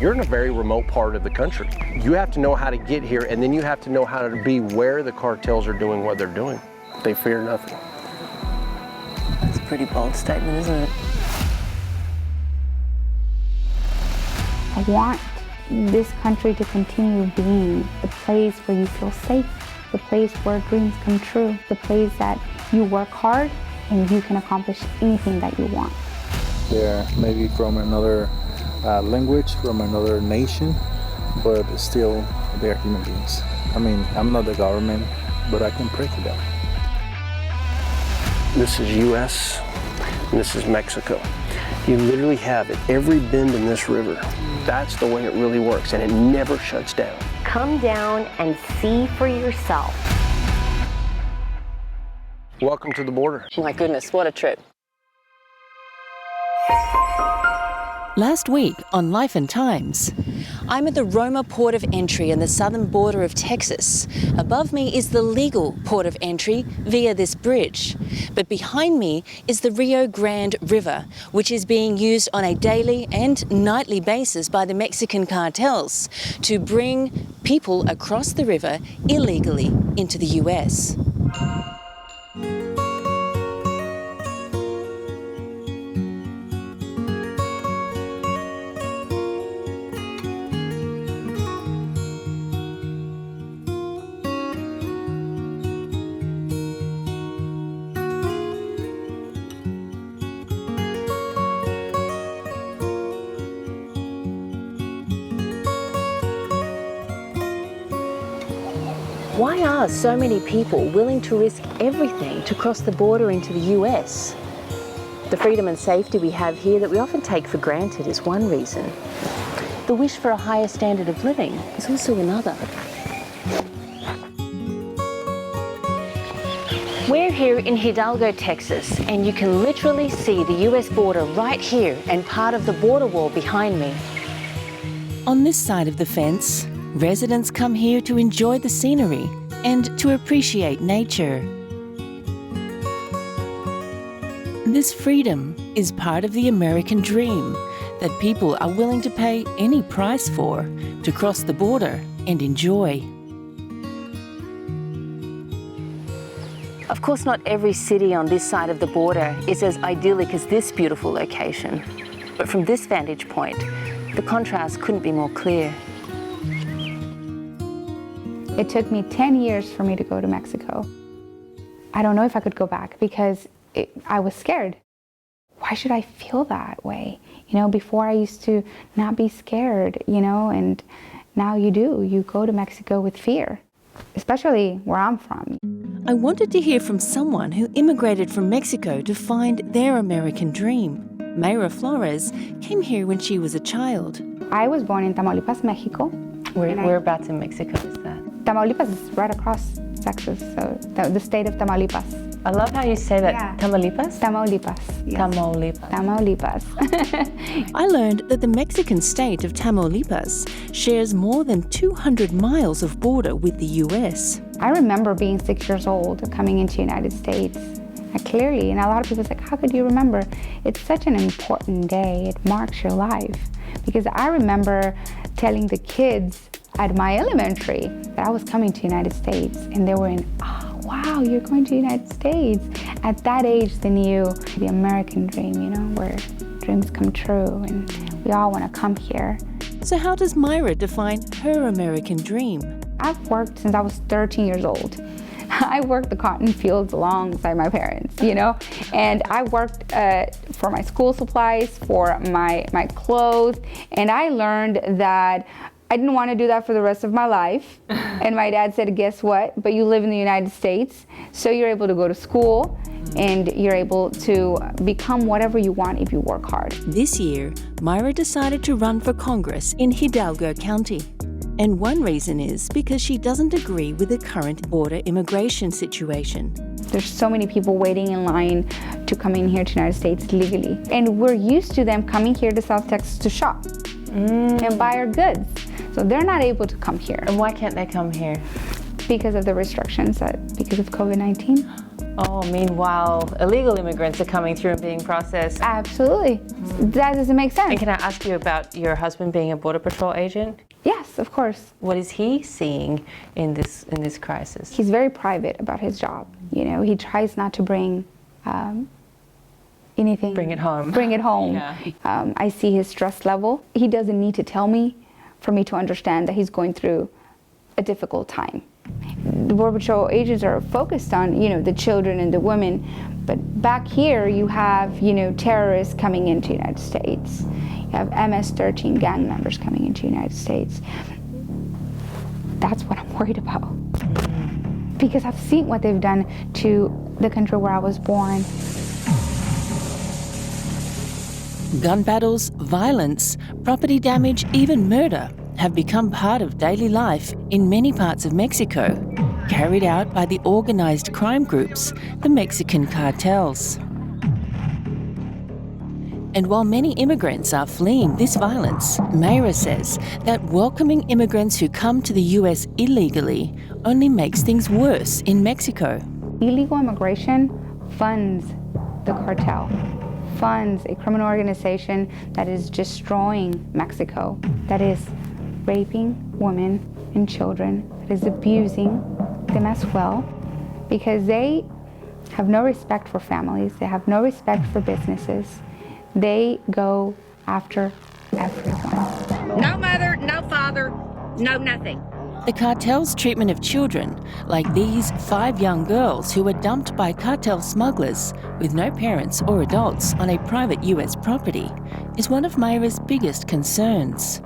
You're in a very remote part of the country. You have to know how to get here, and then you have to know how to be where the cartels are doing what they're doing. They fear nothing. That's a pretty bold statement, isn't it? I want this country to continue being the place where you feel safe, the place where dreams come true, the place that you work hard and you can accomplish anything that you want. They're maybe from another language, from another nation, but still they're human beings. I mean, I'm not the government, but I can pray for them. This is U.S. and this is Mexico. You literally have at every bend in this river. That's the way it really works, and it never shuts down. Come down and see for yourself. Welcome to the border. My goodness, what a trip. Last week on Life and Times, I'm at the Roma Port of Entry on the southern border of Texas. Above me is the legal port of entry via this bridge. But behind me is the Rio Grande River, which is being used on a daily and nightly basis by the Mexican cartels to bring people across the river illegally into the US. Why are so many people willing to risk everything to cross the border into the US? The freedom and safety we have here that we often take for granted is one reason. The wish for a higher standard of living is also another. We're here in Hidalgo, Texas, and you can literally see the US border right here and part of the border wall behind me. On this side of the fence, residents come here to enjoy the scenery and to appreciate nature. This freedom is part of the American dream that people are willing to pay any price for to cross the border and enjoy. Of course, not every city on this side of the border is as idyllic as this beautiful location. But from this vantage point, the contrast couldn't be more clear. It took me 10 years for me to go to Mexico. I don't know if I could go back because I was scared. Why should I feel that way? You know, before I used to not be scared, you know, and now you do. You go to Mexico with fear, especially where I'm from. I wanted to hear from someone who immigrated from Mexico to find their American dream. Mayra Flores came here when she was a child. I was born in Tamaulipas, Mexico. Whereabouts in Mexico is that? Tamaulipas is right across Texas, so the state of Tamaulipas. I love how you say that. Yeah. Tamaulipas? Tamaulipas. Yes. Tamaulipas. Tamaulipas. I learned that the Mexican state of Tamaulipas shares more than 200 miles of border with the US. I remember being 6 years old, coming into the United States. Clearly, and a lot of people say, how could you remember? It's such an important day. It marks your life. Because I remember telling the kids at my elementary that I was coming to the United States, and they were in, oh, wow, you're going to the United States. At that age, they knew the American dream, you know, where dreams come true, and we all want to come here. So how does Mayra define her American dream? I've worked since I was 13 years old. I worked the cotton fields alongside my parents, you know, and I worked for my school supplies, for my clothes, and I learned that I didn't want to do that for the rest of my life. And my dad said, guess what? But you live in the United States, so you're able to go to school and you're able to become whatever you want if you work hard. This year, Mayra decided to run for Congress in Hidalgo County. And one reason is because she doesn't agree with the current border immigration situation. There's so many people waiting in line to come in here to the United States legally. And we're used to them coming here to South Texas to shop and buy our goods. So they're not able to come here. And why can't they come here? Because of the restrictions, because of COVID-19. Oh, meanwhile, illegal immigrants are coming through and being processed. Absolutely. That doesn't make sense. And can I ask you about your husband being a Border Patrol agent? Yes, of course. What is he seeing in this crisis? He's very private about his job. You know, he tries not to bring anything. Bring it home. Bring it home. Yeah. I see his stress level. He doesn't need to tell me for me to understand that he's going through a difficult time. The Border Patrol agents are focused on, you know, the children and the women, but back here you have, you know, terrorists coming into the United States. You have MS-13 gang members coming into the United States. That's what I'm worried about. Because I've seen what they've done to the country where I was born. Gun battles, violence, property damage, even murder have become part of daily life in many parts of Mexico, carried out by the organised crime groups, the Mexican cartels. And while many immigrants are fleeing this violence, Mayra says that welcoming immigrants who come to the US illegally only makes things worse in Mexico. Illegal immigration funds the cartel, funds a criminal organization that is destroying Mexico, that is raping women and children, that is abusing them as well, because they have no respect for families, they have no respect for businesses. They go after everyone. No mother, no father, no nothing. The cartel's treatment of children, like these 5 young girls who were dumped by cartel smugglers with no parents or adults on a private US property, is one of Mayra's biggest concerns.